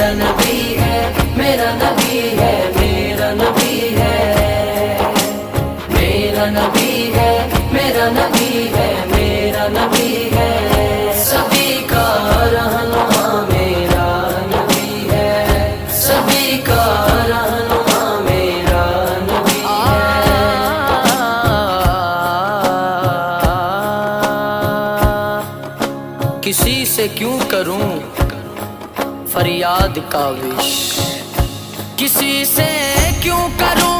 میرا نبی ہے، میرا نبی ہے، میرا نبی ہے، میرا نبی ہے، میرا نبی ہے، میرا نبی ہے، سبھی کا رہنما میرا نبی ہے، سبھی کا رہنما میرا نبی ہے۔ کسی سے کیوں کروں فریاد کاوش، کسی سے کیوں کروں